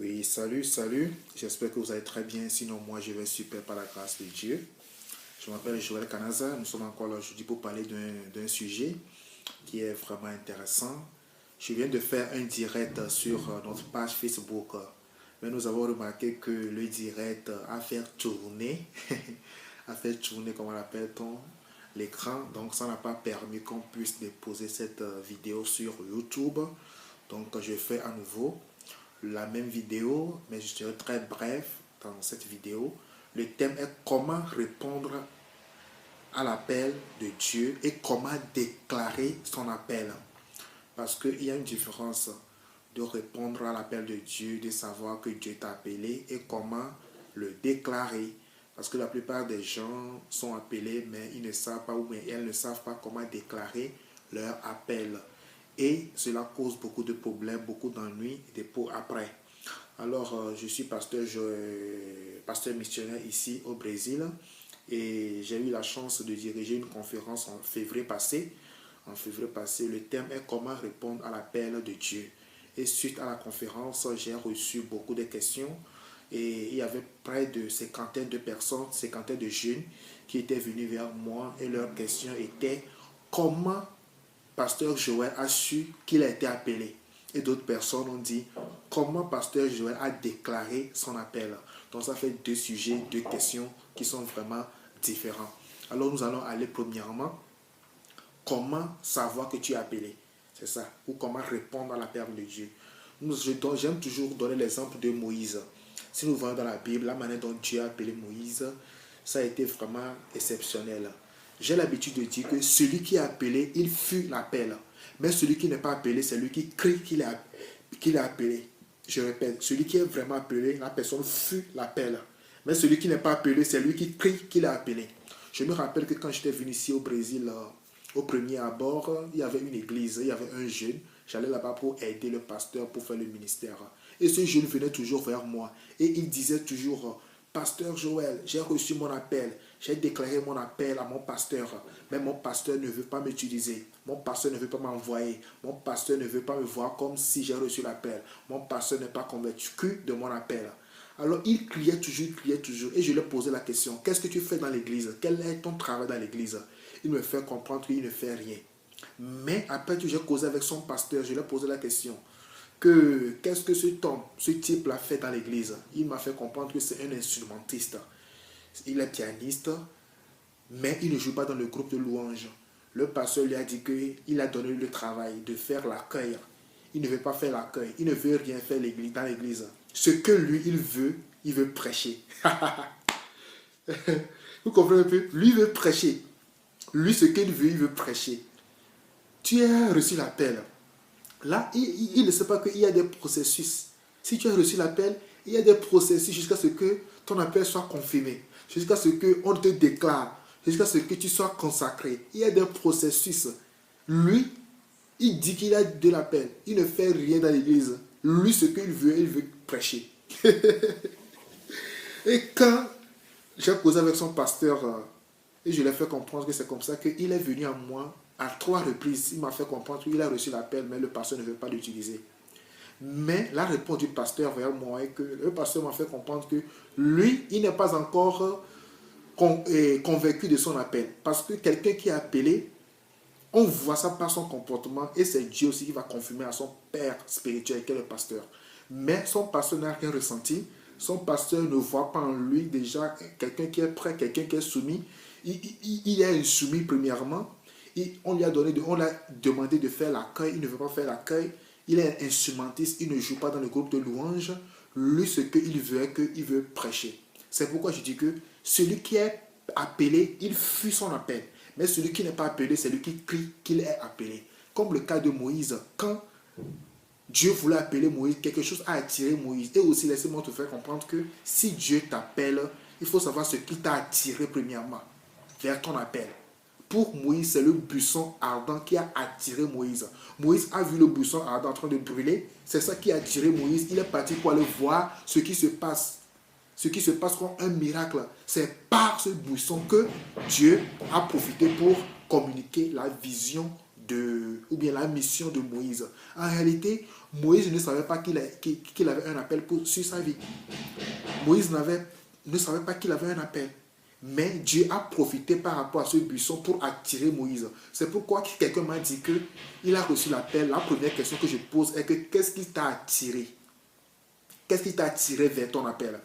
Oui, salut, salut. J'espère que vous allez très bien. Sinon, moi, je vais super par la grâce de Dieu. Je m'appelle Joël Kanaza. Nous sommes encore là aujourd'hui pour parler d'un sujet qui est vraiment intéressant. Je viens de faire un direct sur notre page Facebook. Mais nous avons remarqué que le direct a fait tourner, a fait tourner, comment l'appelle-t-on, l'écran. Donc, ça n'a pas permis qu'on puisse déposer cette vidéo sur YouTube. Donc, je fais à nouveau la même vidéo, mais je serai très bref dans cette vidéo. Le thème est comment répondre à l'appel de Dieu et comment déclarer son appel. Parce qu'il y a une différence de répondre à l'appel de Dieu, de savoir que Dieu t'a appelé et comment le déclarer. Parce que la plupart des gens sont appelés, mais ils ne savent pas ou bien elles ne savent pas comment déclarer leur appel. Et cela cause beaucoup de problèmes, beaucoup d'ennuis et après. Alors, je suis pasteur missionnaire ici au Brésil et j'ai eu la chance de diriger une conférence en février passé. En février passé, le thème est comment répondre à l'appel de Dieu. Et suite à la conférence, j'ai reçu beaucoup de questions et il y avait près de cinquantaine de personnes, cinquantaine de jeunes qui étaient venus vers moi et leurs questions étaient comment Pasteur Joël a su qu'il a été appelé. Et d'autres personnes ont dit comment Pasteur Joël a déclaré son appel. Donc ça fait deux sujets, deux questions qui sont vraiment différents. Alors nous allons aller premièrement, comment savoir que tu es appelé. C'est ça. Ou comment répondre à l'appel de Dieu. J'aime toujours donner l'exemple de Moïse. Si nous voyons dans la Bible, la manière dont Dieu a appelé Moïse, ça a été vraiment exceptionnel. J'ai l'habitude de dire que celui qui est appelé, il fut l'appel. Mais celui qui n'est pas appelé, c'est lui qui crie qu'il est appelé. Je répète, celui qui est vraiment appelé, la personne fut l'appel. Mais celui qui n'est pas appelé, c'est lui qui crie qu'il est appelé. Je me rappelle que quand j'étais venu ici au Brésil, au premier abord, il y avait une église, il y avait un jeune. J'allais là-bas pour aider le pasteur pour faire le ministère. Et ce jeune venait toujours vers moi. Et il disait toujours, Pasteur Joël, j'ai reçu mon appel. J'ai déclaré mon appel à mon pasteur. Mais mon pasteur ne veut pas m'utiliser. Mon pasteur ne veut pas m'envoyer. Mon pasteur ne veut pas me voir comme si j'ai reçu l'appel. Mon pasteur n'est pas convaincu de mon appel. Alors il criait toujours, il criait toujours. Et je lui ai posé la question, qu'est-ce que tu fais dans l'église? Quel est ton travail dans l'église? Il me fait comprendre qu'il ne fait rien. Mais après que j'ai causé avec son pasteur, je lui ai posé la question, qu'est-ce que ce type l'a fait dans l'église? Il m'a fait comprendre que c'est un instrumentiste. Il est pianiste, mais il ne joue pas dans le groupe de louanges. Le pasteur lui a dit qu'il a donné le travail de faire l'accueil. Il ne veut pas faire l'accueil. Il ne veut rien faire dans l'église. Ce que lui, il veut prêcher. Vous comprenez un peu? Lui, il veut prêcher. Lui, ce qu'il veut, il veut prêcher. Tu as reçu l'appel. Là, il ne sait pas qu'il y a des processus. Si tu as reçu l'appel, il y a des processus jusqu'à ce que ton appel soit confirmé, jusqu'à ce qu'on te déclare, jusqu'à ce que tu sois consacré. Il y a des processus. Lui, il dit qu'il a de l'appel. Il ne fait rien dans l'église. Lui, ce qu'il veut, il veut prêcher. Et quand j'ai causé avec son pasteur, et je lui ai fait comprendre que c'est comme ça qu'il est venu à moi à 3 reprises. Il m'a fait comprendre qu'il a reçu l'appel, mais le pasteur ne veut pas l'utiliser. Mais la réponse du pasteur vers moi est que le pasteur m'a fait comprendre que lui, il n'est pas encore convaincu de son appel. Parce que quelqu'un qui est appelé, on voit ça par son comportement et c'est Dieu aussi qui va confirmer à son père spirituel qui est le pasteur. Mais son pasteur n'a rien ressenti. Son pasteur ne voit pas en lui déjà quelqu'un qui est prêt, quelqu'un qui est soumis. Il est soumis premièrement. On l'a demandé de faire l'accueil. Il ne veut pas faire l'accueil. Il est instrumentiste. Il ne joue pas dans le groupe de louanges. Lui, ce qu'il veut, qu'il veut prêcher. C'est pourquoi je dis que celui qui est appelé, il fut son appel. Mais celui qui n'est pas appelé, c'est lui qui crie qu'il est appelé. Comme le cas de Moïse. Quand Dieu voulait appeler Moïse, quelque chose a attiré Moïse. Et aussi, laissez-moi te faire comprendre que si Dieu t'appelle, il faut savoir ce qui t'a attiré premièrement vers ton appel. Pour Moïse, c'est le buisson ardent qui a attiré Moïse. Moïse a vu le buisson ardent en train de brûler. C'est ça qui a attiré Moïse. Il est parti pour aller voir ce qui se passe. Ce qui se passe comme un miracle. C'est par ce buisson que Dieu a profité pour communiquer la vision ou bien la mission de Moïse. En réalité, Moïse ne savait pas qu'il avait un appel sur sa vie. Moïse ne savait pas qu'il avait un appel. Mais Dieu a profité par rapport à ce buisson pour attirer Moïse. C'est pourquoi quelqu'un m'a dit qu'il a reçu l'appel. La première question que je pose est que qu'est-ce qui t'a attiré? Qu'est-ce qui t'a attiré vers ton appel?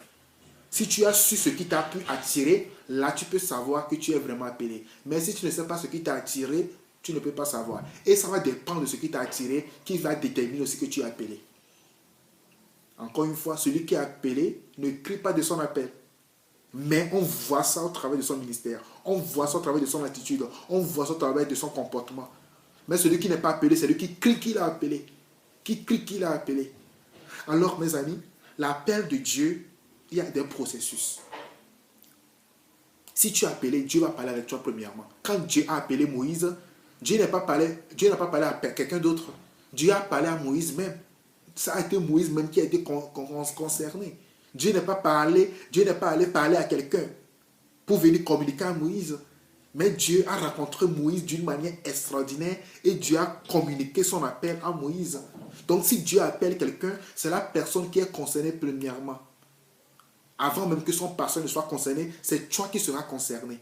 Si tu as su ce qui t'a pu attirer, là tu peux savoir que tu es vraiment appelé. Mais si tu ne sais pas ce qui t'a attiré, tu ne peux pas savoir. Et ça va dépendre de ce qui t'a attiré, qui va déterminer aussi que tu es appelé. Encore une fois, celui qui est appelé ne crie pas de son appel. Mais on voit ça au travers de son ministère. On voit ça au travers de son attitude. On voit ça au travers de son comportement. Mais celui qui n'est pas appelé, c'est lui qui crie qu'il a appelé. Qui crie qu'il a appelé. Alors, mes amis, l'appel de Dieu, il y a des processus. Si tu es appelé, Dieu va parler avec toi premièrement. Quand Dieu a appelé Moïse, Dieu n'a pas parlé à quelqu'un d'autre. Dieu a parlé à Moïse même. Ça a été Moïse même qui a été concerné. Dieu n'est pas allé parler à quelqu'un pour venir communiquer à Moïse. Mais Dieu a rencontré Moïse d'une manière extraordinaire et Dieu a communiqué son appel à Moïse. Donc si Dieu appelle quelqu'un, c'est la personne qui est concernée premièrement. Avant même que son pasteur ne soit concerné, c'est toi qui seras concerné.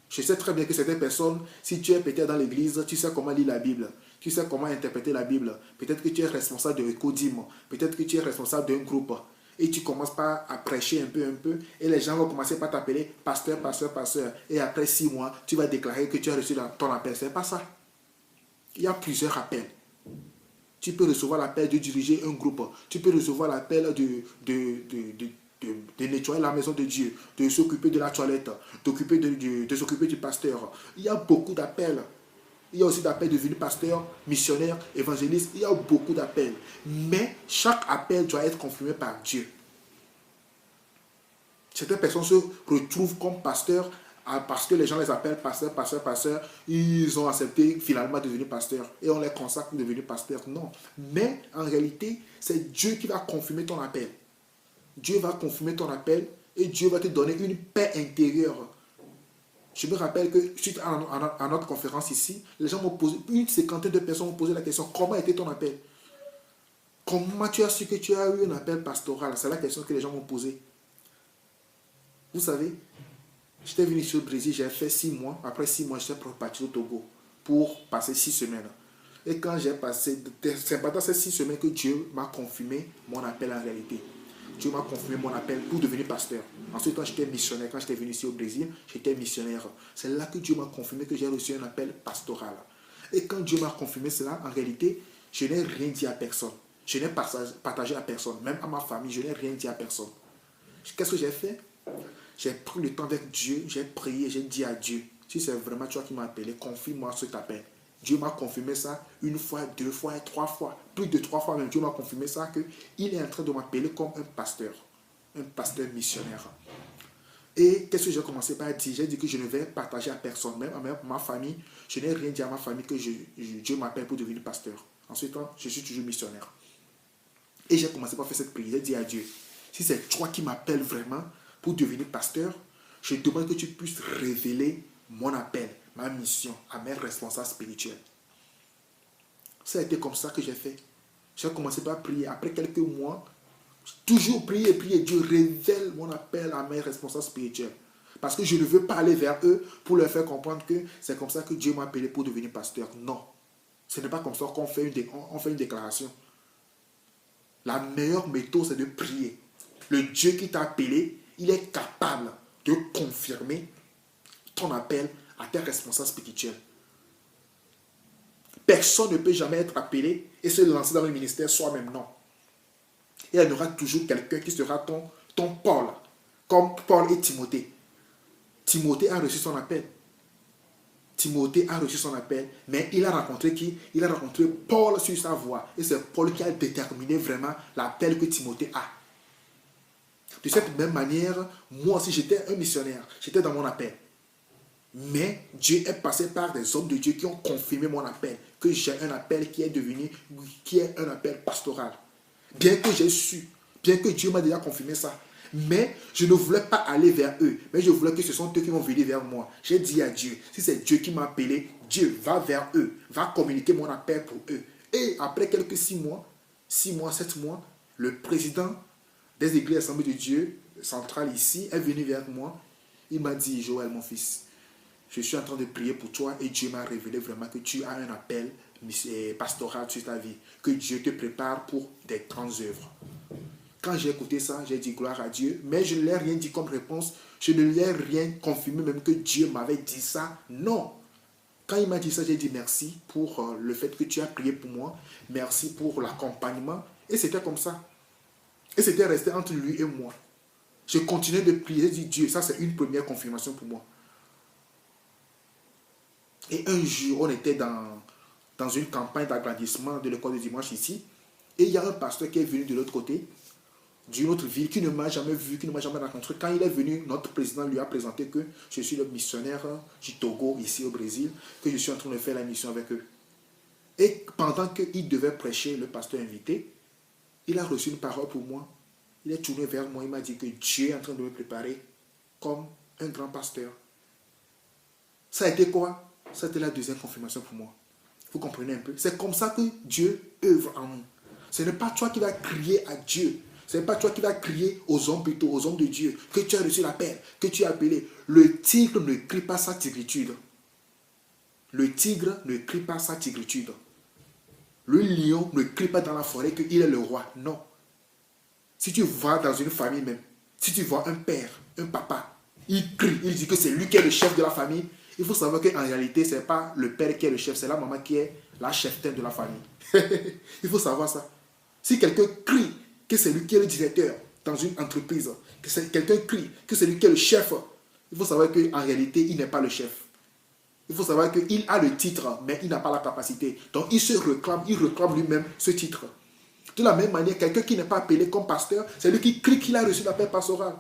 Je sais très bien que certaines personnes, si tu es peut-être dans l'église, tu sais comment lire la Bible. Tu sais comment interpréter la Bible. Peut-être que tu es responsable de Recodim. Peut-être que tu es responsable d'un groupe. Et tu commences pas à prêcher un peu. Et les gens vont commencer par t'appeler pasteur. Et après 6 mois, tu vas déclarer que tu as reçu ton appel. C'est pas ça. Il y a plusieurs appels. Tu peux recevoir l'appel de diriger un groupe. Tu peux recevoir l'appel de nettoyer la maison de Dieu, de s'occuper de la toilette, de s'occuper du pasteur. Il y a beaucoup d'appels. Il y a aussi d'appels de devenir pasteur, missionnaire, évangéliste. Il y a beaucoup d'appels. Mais chaque appel doit être confirmé par Dieu. Certaines personnes se retrouvent comme pasteurs parce que les gens les appellent pasteur. Ils ont accepté finalement de devenir pasteur. Et on les consacre pour devenir pasteur. Non. Mais en réalité, c'est Dieu qui va confirmer ton appel. Dieu va confirmer ton appel et Dieu va te donner une paix intérieure. Je me rappelle que suite à notre conférence ici, les gens m'ont posé, une cinquantaine de personnes m'ont posé la question, comment était ton appel? Comment tu as su que tu as eu un appel pastoral? C'est la question que les gens m'ont posée. Vous savez, j'étais venu sur le Brésil, j'ai fait 6 mois. Après 6 mois, j'étais parti au Togo pour passer 6 semaines. Et quand j'ai passé, c'est pendant ces 6 semaines que Dieu m'a confirmé mon appel en réalité. Dieu m'a confirmé mon appel pour devenir pasteur. Ensuite, quand j'étais missionnaire, quand j'étais venu ici au Brésil, j'étais missionnaire. C'est là que Dieu m'a confirmé que j'ai reçu un appel pastoral. Et quand Dieu m'a confirmé cela, en réalité, je n'ai rien dit à personne. Je n'ai partagé à personne. Même à ma famille, je n'ai rien dit à personne. Qu'est-ce que j'ai fait? J'ai pris le temps avec Dieu, j'ai prié, j'ai dit à Dieu, si c'est vraiment toi qui m'as appelé, confirme-moi cet appel. Dieu m'a confirmé ça 1 fois, 2 fois, 3 fois. Plus de 3 fois même, Dieu m'a confirmé ça qu'il est en train de m'appeler comme un pasteur missionnaire. Et qu'est-ce que j'ai commencé par dire? J'ai dit que je ne vais partager à personne, même à ma famille. Je n'ai rien dit à ma famille que Dieu m'appelle pour devenir pasteur. Ensuite, je suis toujours missionnaire. Et j'ai commencé par faire cette prière. J'ai dit à Dieu, si c'est toi qui m'appelles vraiment pour devenir pasteur, je demande que tu puisses révéler mon appel, ma mission à mes responsables spirituels. Ça a été comme ça que j'ai fait. J'ai commencé par prier. Après quelques mois, toujours prier. Dieu révèle mon appel à mes responsables spirituels. Parce que je ne veux pas aller vers eux pour leur faire comprendre que c'est comme ça que Dieu m'a appelé pour devenir pasteur. Non. Ce n'est pas comme ça qu'on fait une déclaration. La meilleure méthode, c'est de prier. Le Dieu qui t'a appelé, il est capable de confirmer ton appel à tes responsables spirituels. Personne ne peut jamais être appelé et se lancer dans le ministère soi-même, non. Et il y aura toujours quelqu'un qui sera ton Paul, comme Paul et Timothée. Timothée a reçu son appel. Mais il a rencontré qui? Il a rencontré Paul sur sa voie. Et c'est Paul qui a déterminé vraiment l'appel que Timothée a. De cette même manière, moi aussi j'étais un missionnaire. J'étais dans mon appel. Mais Dieu est passé par des hommes de Dieu qui ont confirmé mon appel. Que j'ai un appel qui est un appel pastoral. Bien que j'ai su, bien que Dieu m'a déjà confirmé ça. Mais je ne voulais pas aller vers eux. Mais je voulais que ce sont eux qui vont venir vers moi. J'ai dit à Dieu, si c'est Dieu qui m'a appelé, Dieu va vers eux, va communiquer mon appel pour eux. Et après quelques 6 mois, 7 mois, le président des églises Assemblées de Dieu centrale ici est venu vers moi. Il m'a dit, Joël, mon fils, je suis en train de prier pour toi et Dieu m'a révélé vraiment que tu as un appel pastoral sur ta vie, que Dieu te prépare pour des grandes œuvres. Quand j'ai écouté ça, j'ai dit gloire à Dieu, mais je ne lui ai rien dit comme réponse, je ne lui ai rien confirmé même que Dieu m'avait dit ça. Non. Quand il m'a dit ça, j'ai dit merci pour le fait que tu as prié pour moi, merci pour l'accompagnement, et c'était comme ça. Et c'était resté entre lui et moi. Je continuais de prier, j'ai dit Dieu, ça c'est une première confirmation pour moi. Et un jour, on était dans une campagne d'agrandissement de l'école de dimanche ici, et il y a un pasteur qui est venu de l'autre côté, d'une autre ville, qui ne m'a jamais vu, qui ne m'a jamais rencontré. Quand il est venu, notre président lui a présenté que je suis le missionnaire du Togo, ici au Brésil, que je suis en train de faire la mission avec eux. Et pendant qu'il devait prêcher, le pasteur invité, il a reçu une parole pour moi. Il est tourné vers moi, il m'a dit que Dieu est en train de me préparer comme un grand pasteur. Ça a été quoi? Ça a été la deuxième confirmation pour moi. Vous comprenez un peu? C'est comme ça que Dieu œuvre en nous. Ce n'est pas toi qui vas crier à Dieu. Ce n'est pas toi qui vas crier aux hommes plutôt, aux hommes de Dieu, que tu as reçu l'appel, que tu as appelé. Le tigre ne crie pas sa tigritude. Le tigre ne crie pas sa tigritude. Le lion ne crie pas dans la forêt qu'il est le roi. Non. Si tu vas dans une famille même, si tu vois un père, un papa, il crie, il dit que c'est lui qui est le chef de la famille, il faut savoir qu'en réalité, ce n'est pas le père qui est le chef, c'est la maman qui est la cheftaine de la famille. Il faut savoir ça. Si quelqu'un crie que c'est lui qui est le directeur dans une entreprise, que quelqu'un crie que c'est lui qui est le chef, il faut savoir qu'en réalité, il n'est pas le chef. Il faut savoir qu'il a le titre, mais il n'a pas la capacité. Donc, il réclame lui-même ce titre. De la même manière, quelqu'un qui n'est pas appelé comme pasteur, c'est lui qui crie qu'il a reçu l'appel pastoral.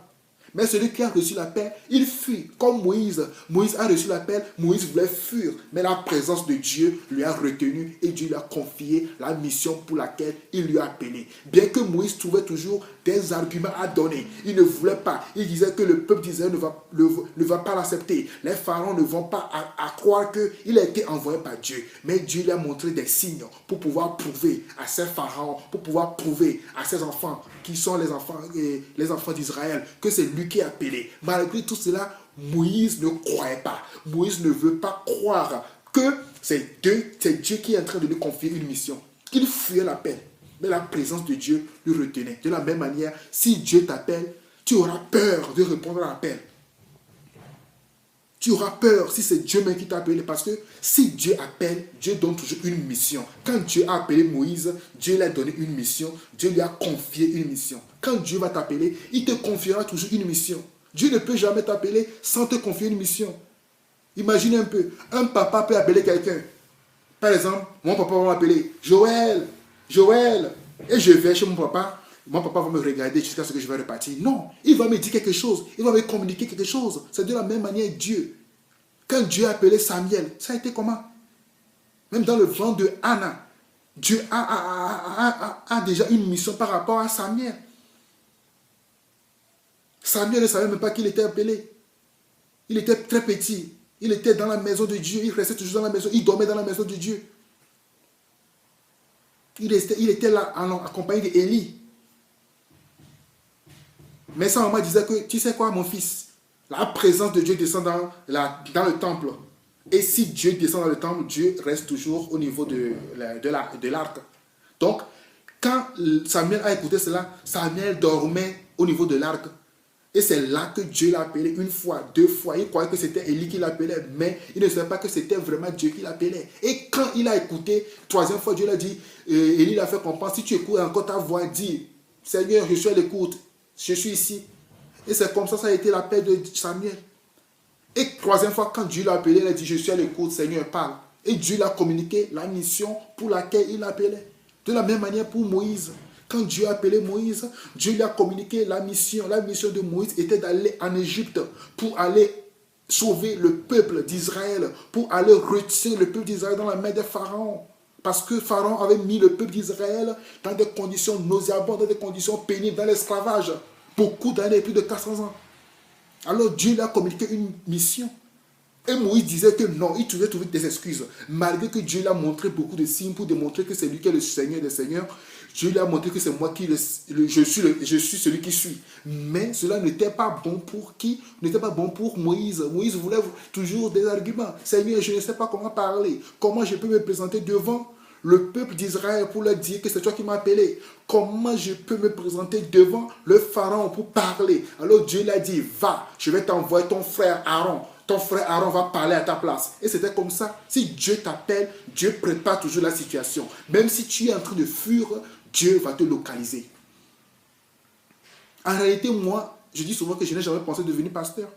Mais celui qui a reçu l'appel, il fuit, comme Moïse. Moïse a reçu l'appel, Moïse voulait fuir. Mais la présence de Dieu lui a retenu et Dieu lui a confié la mission pour laquelle il lui a appelé. Bien que Moïse trouvait toujours des arguments à donner, il ne voulait pas. Il disait que le peuple d'Israël ne va pas l'accepter. Les pharaons ne vont pas à croire qu'il a été envoyé par Dieu. Mais Dieu lui a montré des signes pour pouvoir prouver à ces pharaons, pour pouvoir prouver à ses enfants, qui sont les enfants d'Israël, que c'est lui qui est appelé. Malgré tout cela, Moïse ne croyait pas. Moïse ne veut pas croire que c'est Dieu qui est en train de lui confier une mission. Il fuyait l'appel, mais la présence de Dieu le retenait. De la même manière, si Dieu t'appelle, tu auras peur de répondre à l'appel. Tu auras peur si c'est Dieu même qui t'a appelé, parce que si Dieu appelle, Dieu donne toujours une mission. Quand Dieu a appelé Moïse, Dieu lui a donné une mission, Dieu lui a confié une mission. Quand Dieu va t'appeler, il te confiera toujours une mission. Dieu ne peut jamais t'appeler sans te confier une mission. Imagine un peu, un papa peut appeler quelqu'un. Par exemple, mon papa va m'appeler Joël, Joël, et je vais chez mon papa va me regarder jusqu'à ce que je vais repartir. Non, il va me dire quelque chose, il va me communiquer quelque chose. C'est de la même manière Dieu. Quand Dieu a appelé Samuel, ça a été comment? Même dans le ventre de Anna, Dieu a déjà une mission par rapport à Samuel. Samuel ne savait même pas qu'il était appelé. Il était très petit. Il était dans la maison de Dieu. Il restait toujours dans la maison. Il dormait dans la maison de Dieu. Il était là accompagné d'Élie. Mais sa maman disait que, tu sais quoi, mon fils, la présence de Dieu descend dans le temple. Et si Dieu descend dans le temple, Dieu reste toujours au niveau de l'arc. Donc, quand Samuel a écouté cela, Samuel dormait au niveau de l'arc. Et c'est là que Dieu l'a appelé une fois, 2 fois. Il croyait que c'était Élie qui l'appelait, mais il ne savait pas que c'était vraiment Dieu qui l'appelait. Et quand il a écouté, 3e fois, Dieu l'a dit, Élie l'a fait comprendre, si tu écoutes encore ta voix, dis, Seigneur, je suis à l'écoute, je suis ici. Et c'est comme ça, ça a été l'appel de Samuel. Et 3e fois, quand Dieu l'a appelé, il a dit, je suis à l'écoute, Seigneur, parle. Et Dieu l'a communiqué la mission pour laquelle il l'appelait. De la même manière pour Moïse. Quand Dieu a appelé Moïse, Dieu lui a communiqué la mission. La mission de Moïse était d'aller en Égypte pour aller sauver le peuple d'Israël, pour aller retirer le peuple d'Israël dans la main des pharaons. Parce que Pharaon avait mis le peuple d'Israël dans des conditions nauséabondes, dans des conditions pénibles, dans l'esclavage. beaucoup d'années, plus de 400 ans. Alors Dieu lui a communiqué une mission. Et Moïse disait que non, il trouvait des excuses. Malgré que Dieu lui a montré beaucoup de signes pour démontrer que c'est lui qui est le Seigneur des Seigneurs, Dieu lui a montré que c'est moi qui je suis celui qui suis. Mais cela n'était pas bon pour qui? N'était pas bon pour Moïse. Moïse voulait toujours des arguments. Seigneur, je ne sais pas comment parler. Comment je peux me présenter devant le peuple d'Israël pour leur dire que c'est toi qui m'as appelé? Comment je peux me présenter devant le pharaon pour parler? Alors Dieu l'a dit, va, je vais t'envoyer ton frère Aaron. Ton frère Aaron va parler à ta place. Et c'était comme ça. Si Dieu t'appelle, Dieu prépare toujours la situation. Même si tu es en train de fuir, Dieu va te localiser. En réalité, moi, je dis souvent que je n'ai jamais pensé devenir pasteur.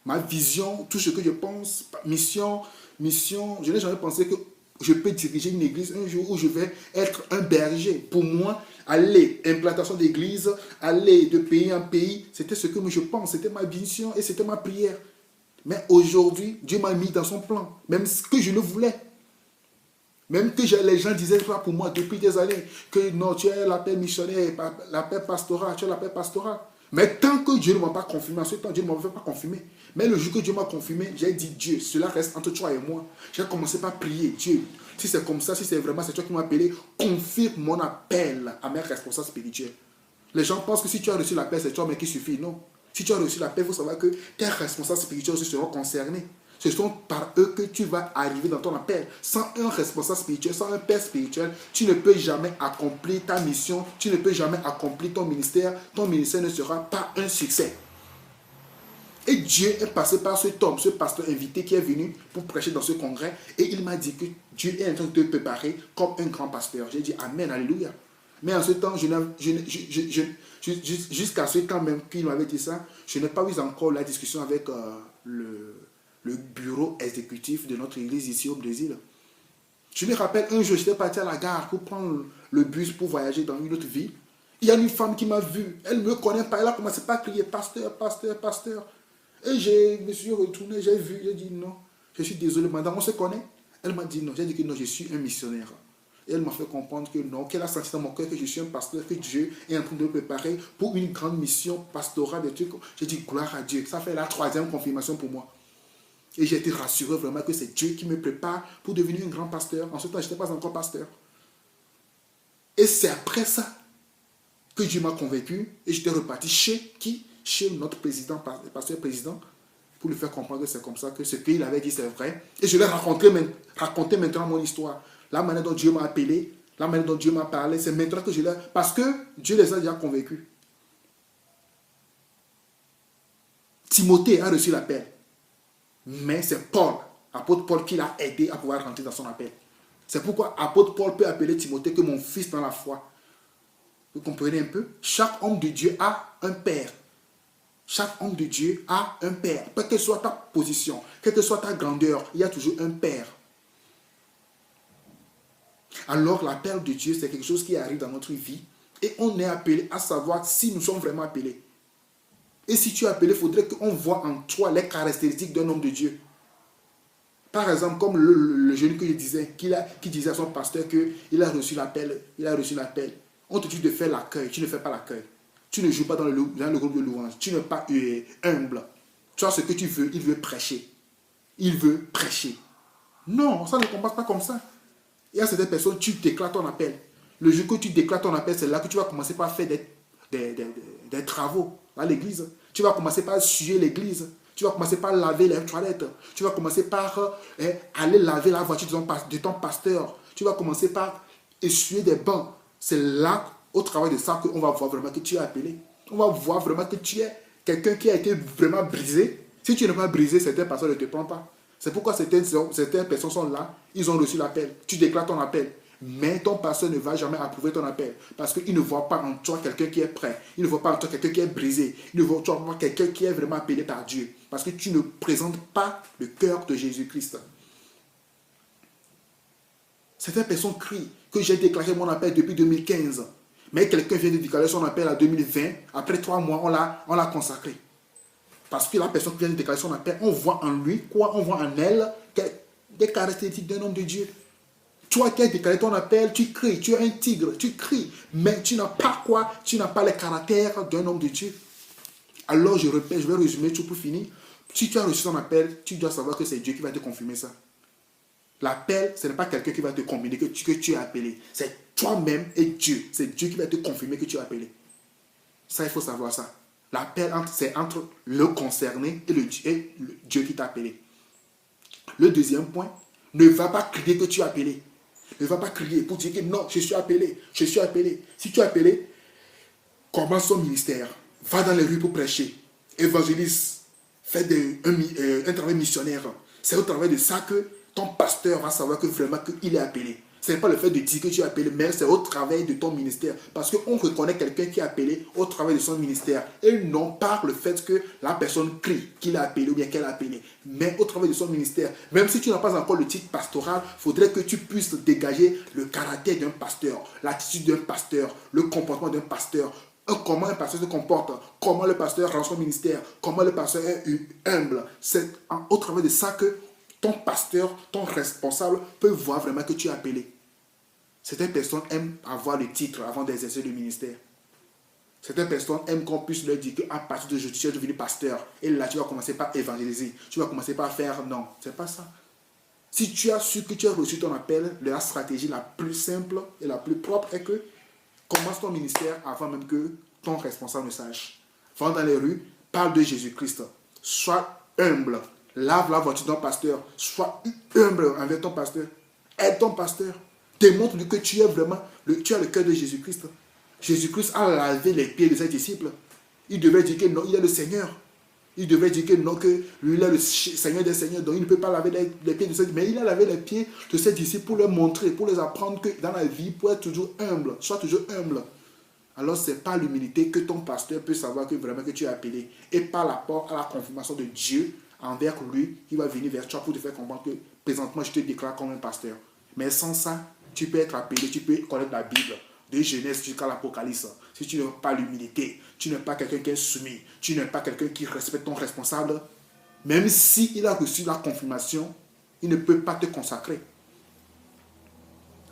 Ma vision, tout ce que je pense, mission, je n'ai jamais pensé que je peux diriger une église un jour où je vais être un berger. Pour moi, aller, implantation d'église, aller de pays en pays, c'était ce que je pense, c'était ma vision et c'était ma prière. Mais aujourd'hui, Dieu m'a mis dans son plan, même ce que je le voulais. Même que les gens disaient pas pour moi depuis des années que non, tu as l'appel missionnaire, l'appel pastoral, tu as l'appel pastoral. Mais tant que Dieu ne m'a pas confirmé, en ce temps, Dieu ne m'avait pas confirmé. Mais le jour que Dieu m'a confirmé, j'ai dit Dieu, cela reste entre toi et moi. J'ai commencé par prier, Dieu, si c'est comme ça, si c'est vraiment c'est toi qui m'as appelé, confirme mon appel à mes responsables spirituels. Les gens pensent que si tu as reçu l'appel, c'est toi mais qui suffit. Non. Si tu as reçu l'appel, il faut savoir que tes responsables spirituels seront concernés. Ce sont par eux que tu vas arriver dans ton appel. Sans un responsable spirituel, sans un père spirituel, tu ne peux jamais accomplir ta mission, tu ne peux jamais accomplir ton ministère ne sera pas un succès. Et Dieu est passé par cet homme, ce pasteur invité qui est venu pour prêcher dans ce congrès, et il m'a dit que Dieu est en train de te préparer comme un grand pasteur. J'ai dit Amen, Alléluia. Mais en ce temps, jusqu'à ce temps même qu'il m'avait dit ça, je n'ai pas eu encore la discussion avec le bureau exécutif de notre église ici au Brésil. Je me rappelle un jour, j'étais parti à la gare pour prendre le bus pour voyager dans une autre ville. Il y a une femme qui m'a vu, elle ne me connaît pas, elle a commencé par crier pasteur, pasteur, pasteur. Et je me suis retourné, j'ai vu, j'ai dit non, je suis désolé, madame, on se connaît? Elle m'a dit non, j'ai dit que non, je suis un missionnaire. Et elle m'a fait comprendre que non, qu'elle a senti dans mon cœur que je suis un pasteur, que Dieu est en train de me préparer pour une grande mission pastorale. J'ai dit gloire à Dieu. Ça fait la 3e confirmation pour moi. Et j'ai été rassuré vraiment que c'est Dieu qui me prépare pour devenir un grand pasteur. En ce temps, je n'étais pas encore pasteur. Et c'est après ça que Dieu m'a convaincu et j'étais reparti chez qui? Chez notre président, pasteur président, pour lui faire comprendre que c'est comme ça, que ce qu'il avait dit c'est vrai. Et je lui ai raconté maintenant mon histoire. La manière dont Dieu m'a appelé, la manière dont Dieu m'a parlé, c'est maintenant que je l'ai... Parce que Dieu les a déjà convaincus. Timothée a reçu l'appel. Mais c'est Paul, apôtre Paul, qui l'a aidé à pouvoir rentrer dans son appel. C'est pourquoi apôtre Paul peut appeler Timothée que mon fils dans la foi. Vous comprenez un peu? Chaque homme de Dieu a un père. Chaque homme de Dieu a un père. Quelle que soit ta position, quelle que soit ta grandeur, il y a toujours un père. Alors l'appel de Dieu, c'est quelque chose qui arrive dans notre vie et on est appelé à savoir si nous sommes vraiment appelés. Et si tu es appelé, il faudrait qu'on voit en toi les caractéristiques d'un homme de Dieu. Par exemple, comme le jeune que je disais, qui disait à son pasteur qu'il a reçu l'appel, On te dit de faire l'accueil, tu ne fais pas l'accueil. Tu ne joues pas dans le groupe de louange, tu n'es pas humble. Tu as ce que tu veux, il veut prêcher. Il veut prêcher. Non, ça ne commence pas comme ça. Il y a certaines personnes, tu déclares ton appel. Le jour que tu déclares ton appel, c'est là que tu vas commencer par faire des travaux à l'église. Tu vas commencer par suer l'église. Tu vas commencer par laver les toilettes. Tu vas commencer par aller laver la voiture de ton pasteur. Tu vas commencer par essuyer des bancs. C'est là, au travail de ça, qu'on va voir vraiment que tu es appelé. On va voir vraiment que tu es quelqu'un qui a été vraiment brisé. Si tu n'es pas brisé, certaines personnes ne te prennent pas. C'est pourquoi certaines personnes sont là, ils ont reçu l'appel. Tu déclares ton appel. Mais ton pasteur ne va jamais approuver ton appel. Parce qu'il ne voit pas en toi quelqu'un qui est prêt. Il ne voit pas en toi quelqu'un qui est brisé. Il ne voit pas en toi quelqu'un qui est vraiment appelé par Dieu. Parce que tu ne présentes pas le cœur de Jésus-Christ. Certaines personnes crient que j'ai déclaré mon appel depuis 2015. Mais quelqu'un vient de déclarer son appel à 2020. Après 3 mois, on l'a consacré. Parce que la personne qui vient de déclarer son appel, on voit en lui quoi? On voit en elle des caractéristiques d'un homme de Dieu. Toi qui as déclaré ton appel, tu cries, tu es un tigre, tu cries, mais tu n'as pas quoi? Tu n'as pas le caractère d'un homme de Dieu. Alors je répète, je vais résumer tout pour finir. Si tu as reçu ton appel, tu dois savoir que c'est Dieu qui va te confirmer ça. L'appel, ce n'est pas quelqu'un qui va te confirmer que tu es appelé. C'est toi-même et Dieu. C'est Dieu qui va te confirmer que tu es appelé. Ça, il faut savoir ça. L'appel, c'est entre le concerné et le Dieu qui t'a appelé. Le deuxième point, ne va pas crier que tu es appelé. Ne va pas crier pour dire que non, je suis appelé, je suis appelé. Si tu es appelé, commence ton ministère. Va dans les rues pour prêcher. Évangélise. Fais un travail missionnaire. C'est au travail de ça que ton pasteur va savoir que vraiment qu'il est appelé. Ce n'est pas le fait de dire que tu es appelé, mais c'est au travail de ton ministère. Parce qu'on reconnaît quelqu'un qui est appelé au travail de son ministère. Et non par le fait que la personne crie qu'il est appelé ou bien qu'elle est appelée. Mais au travail de son ministère. Même si tu n'as pas encore le titre pastoral, il faudrait que tu puisses dégager le caractère d'un pasteur, l'attitude d'un pasteur, le comportement d'un pasteur. Comment un pasteur se comporte, comment le pasteur rend son ministère, comment le pasteur est humble. C'est au travers de ça que ton pasteur, ton responsable peut voir vraiment que tu es appelé. Certaines personnes aiment avoir le titre avant d'exercer le ministère. Certaines personnes aiment qu'on puisse leur dire qu'à partir d'aujourd'hui, tu es devenu pasteur. Et là, tu vas commencer par évangéliser. Tu vas commencer par faire non. C'est pas ça. Si tu as su que tu as reçu ton appel, la stratégie la plus simple et la plus propre est que commence ton ministère avant même que ton responsable ne sache. Va dans les rues, parle de Jésus-Christ. Sois humble. Lave la voiture d'un pasteur. Sois humble envers ton pasteur. Aide ton pasteur. Démontre-lui que tu es vraiment, tu as le cœur de Jésus-Christ. Jésus-Christ a lavé les pieds de ses disciples. Il devait dire que non, il est le Seigneur. Il devait dire que non, que lui il est le Seigneur des Seigneurs, donc il ne peut pas laver les pieds de ses disciples. Mais il a lavé les pieds de ses disciples pour leur montrer, pour les apprendre que dans la vie, pour être toujours humble, sois toujours humble. Alors, ce n'est pas l'humilité que ton pasteur peut savoir que vraiment que tu es appelé. Et par rapport à la confirmation de Dieu envers lui, qui va venir vers toi pour te faire comprendre que présentement, je te déclare comme un pasteur. Mais sans ça, tu peux être appelé, tu peux connaître la Bible, de Genèse jusqu'à l'Apocalypse. Si tu n'as pas l'humilité, tu n'es pas quelqu'un qui est soumis, tu n'es pas quelqu'un qui respecte ton responsable, même s'il a reçu la confirmation, il ne peut pas te consacrer.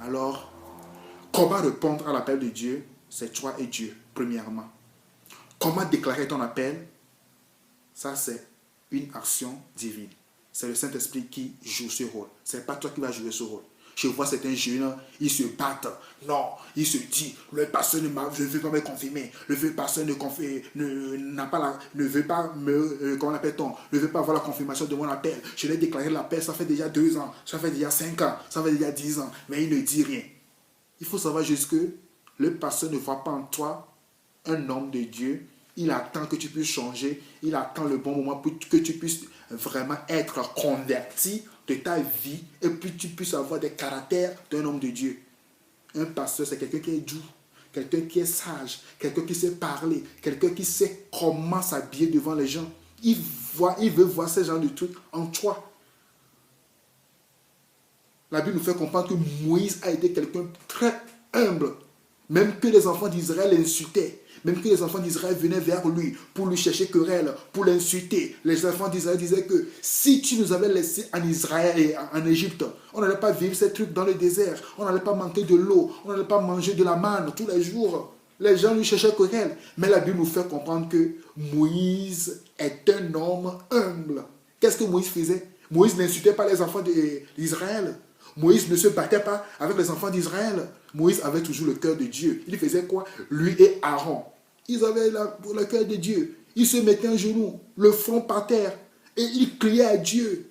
Alors, comment répondre à l'appel de Dieu? C'est toi et Dieu, premièrement. Comment déclarer ton appel? Ça, c'est une action divine. C'est le Saint-Esprit qui joue ce rôle. Ce n'est pas toi qui vas jouer ce rôle. Je vois certains jeunes, ils se battent. Non, ils se disent, le pasteur ne veut pas me confirmer. Le pasteur ne veut pas me, comment appelle-t-on, ne veut pas avoir la confirmation de mon appel. Je l'ai déclaré l'appel, ça fait déjà 2 ans, ça fait déjà 5 ans, ça fait déjà 10 ans, mais il ne dit rien. Il faut savoir juste que le pasteur ne voit pas en toi un homme de Dieu. Il attend que tu puisses changer. Il attend le bon moment pour que tu puisses vraiment être converti de ta vie et puis tu puisses avoir des caractères d'un homme de Dieu. Un pasteur, c'est quelqu'un qui est doux, quelqu'un qui est sage, quelqu'un qui sait parler, quelqu'un qui sait comment s'habiller devant les gens. Il veut voir ce genre de trucs en toi. La Bible nous fait comprendre que Moïse a été quelqu'un de très humble. Même que les enfants d'Israël l'insultaient. Même que les enfants d'Israël venaient vers lui pour lui chercher querelle, pour l'insulter. Les enfants d'Israël disaient que si tu nous avais laissés en Israël et en Égypte, on n'allait pas vivre ces trucs dans le désert. On n'allait pas manquer de l'eau. On n'allait pas manger de la manne tous les jours. Les gens lui cherchaient querelle. Mais la Bible nous fait comprendre que Moïse est un homme humble. Qu'est-ce que Moïse faisait? Moïse n'insultait pas les enfants d'Israël. Moïse ne se battait pas avec les enfants d'Israël. Moïse avait toujours le cœur de Dieu. Il faisait quoi? Lui et Aaron. Ils avaient le cœur de Dieu. Ils se mettaient à genoux, le front par terre, et ils criaient à Dieu.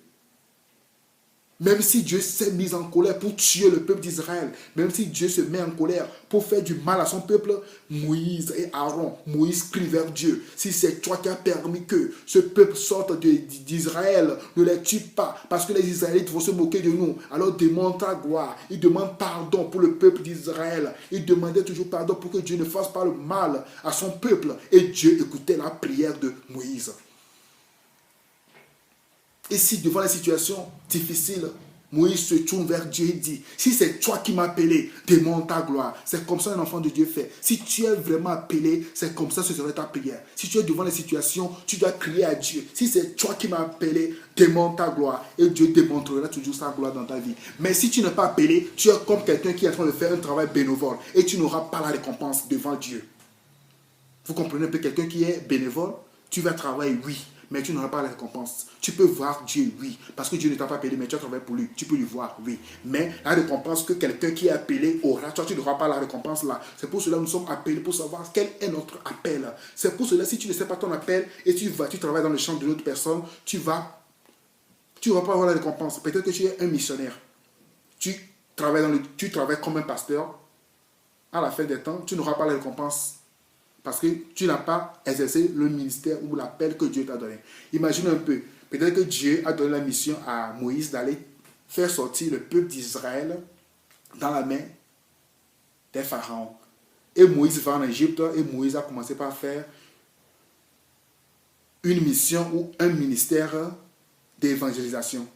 Même si Dieu s'est mis en colère pour tuer le peuple d'Israël, même si Dieu se met en colère pour faire du mal à son peuple, Moïse et Aaron, Moïse crie vers Dieu. Si c'est toi qui as permis que ce peuple sorte d'Israël, ne les tue pas, parce que les Israélites vont se moquer de nous. Alors demande ta gloire. Il demande pardon pour le peuple d'Israël. Il demandait toujours pardon pour que Dieu ne fasse pas le mal à son peuple. Et Dieu écoutait la prière de Moïse. Et si devant les situations difficiles, Moïse se tourne vers Dieu et dit, si c'est toi qui m'as appelé, démontre ta gloire. C'est comme ça un enfant de Dieu fait. Si tu es vraiment appelé, c'est comme ça ce serait ta prière. Si tu es devant les situations, tu dois crier à Dieu. Si c'est toi qui m'as appelé, démontre ta gloire. Et Dieu démontrera toujours sa gloire dans ta vie. Mais si tu n'es pas appelé, tu es comme quelqu'un qui est en train de faire un travail bénévole. Et tu n'auras pas la récompense devant Dieu. Vous comprenez un peu, quelqu'un qui est bénévole, tu vas travailler, oui. Mais tu n'auras pas la récompense. Tu peux voir Dieu, oui. Parce que Dieu ne t'a pas appelé, mais tu as travaillé pour lui. Tu peux lui voir, oui. Mais la récompense que quelqu'un qui est appelé aura, toi, tu n'auras pas la récompense là. C'est pour cela que nous sommes appelés, pour savoir quel est notre appel. C'est pour cela, si tu ne sais pas ton appel et tu travailles dans le champ de l'autre personne, tu ne vas pas avoir la récompense. Peut-être que tu es un missionnaire. Tu travailles comme un pasteur. À la fin des temps, tu n'auras pas la récompense. Parce que tu n'as pas exercé le ministère ou l'appel que Dieu t'a donné. Imagine un peu. Peut-être que Dieu a donné la mission à Moïse d'aller faire sortir le peuple d'Israël dans la main des pharaons. Et Moïse va en Égypte et Moïse a commencé par faire une mission ou un ministère d'évangélisation.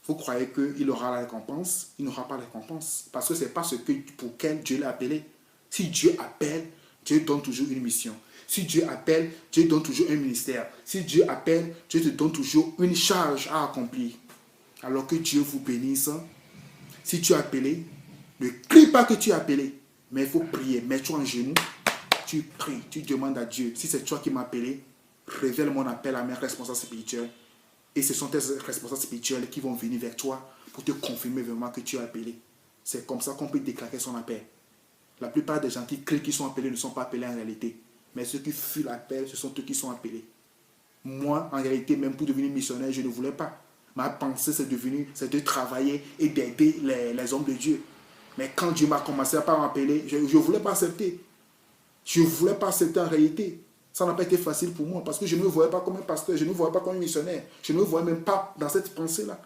Vous croyez qu'il aura la récompense? Il n'aura pas la récompense. Parce que ce n'est pas pour lequel Dieu l'a appelé. Si Dieu appelle, Dieu donne toujours une mission. Si Dieu appelle, Dieu donne toujours un ministère. Si Dieu appelle, Dieu te donne toujours une charge à accomplir. Alors que Dieu vous bénisse. Si tu es appelé, ne crie pas que tu es appelé. Mais il faut prier. Mets-toi en genoux. Tu pries. Tu demandes à Dieu. Si c'est toi qui m'as appelé, révèle mon appel à mes responsables spirituels. Et ce sont tes responsables spirituels qui vont venir vers toi pour te confirmer vraiment que tu es appelé. C'est comme ça qu'on peut déclarer son appel. La plupart des gens qui crient qu'ils sont appelés ne sont pas appelés en réalité. Mais ceux qui fuient l'appel, ce sont eux qui sont appelés. Moi, en réalité, même pour devenir missionnaire, je ne voulais pas. Ma pensée, c'est de travailler et d'aider les hommes de Dieu. Mais quand Dieu m'a commencé à m'appeler, je ne voulais pas accepter. Je ne voulais pas accepter en réalité. Ça n'a pas été facile pour moi parce que je ne me voyais pas comme un pasteur, je ne me voyais pas comme un missionnaire. Je ne me voyais même pas dans cette pensée-là.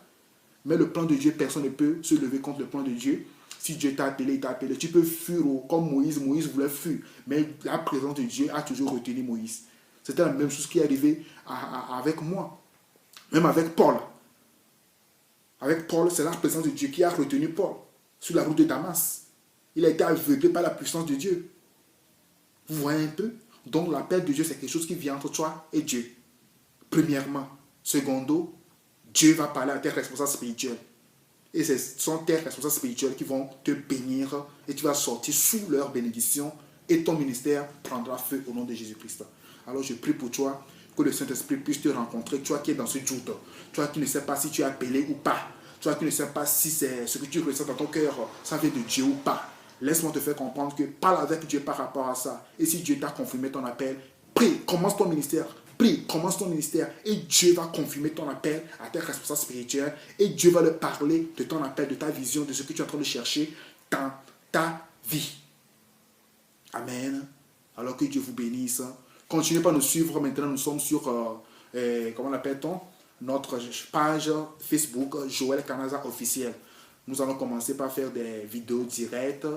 Mais le plan de Dieu, personne ne peut se lever contre le plan de Dieu. Si Dieu t'a appelé, il t'a appelé. Tu peux fuir comme Moïse. Moïse voulait fuir. Mais la présence de Dieu a toujours retenu Moïse. C'était la même chose qui est arrivée avec moi. Même avec Paul. Avec Paul, c'est la présence de Dieu qui a retenu Paul sur la route de Damas. Il a été aveuglé par la puissance de Dieu. Vous voyez un peu? Donc l'appel de Dieu, c'est quelque chose qui vient entre toi et Dieu. Premièrement. Secondo, Dieu va parler à tes responsables spirituels. Et ce sont tes responsables spirituels qui vont te bénir et tu vas sortir sous leur bénédiction et ton ministère prendra feu au nom de Jésus-Christ. Alors je prie pour toi que le Saint-Esprit puisse te rencontrer, toi qui es dans ce doute, toi qui ne sais pas si tu es appelé ou pas, toi qui ne sais pas si c'est ce que tu ressens dans ton cœur, ça vient de Dieu ou pas. Laisse-moi te faire comprendre que parle avec Dieu par rapport à ça. Et si Dieu t'a confirmé ton appel, prie, commence ton ministère. Prie, commence ton ministère et Dieu va confirmer ton appel à tes responsables spirituels et Dieu va leur parler de ton appel, de ta vision, de ce que tu es en train de chercher dans ta vie. Amen. Alors que Dieu vous bénisse. Continuez par nous suivre. Maintenant, nous sommes sur, comment l'appelle-t-on? Notre page Facebook, Joël Kanaza officiel. Nous allons commencer par faire des vidéos directes.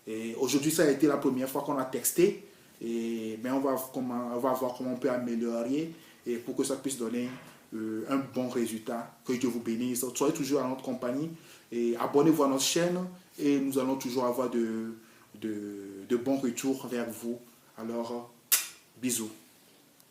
Et aujourd'hui, ça a été la première fois qu'on a texté. Mais on va voir comment on peut améliorer et pour que ça puisse donner un bon résultat. Que Dieu vous bénisse. Soyez toujours à notre compagnie et abonnez-vous à notre chaîne et nous allons toujours avoir de bons retours vers vous. Alors, bisous.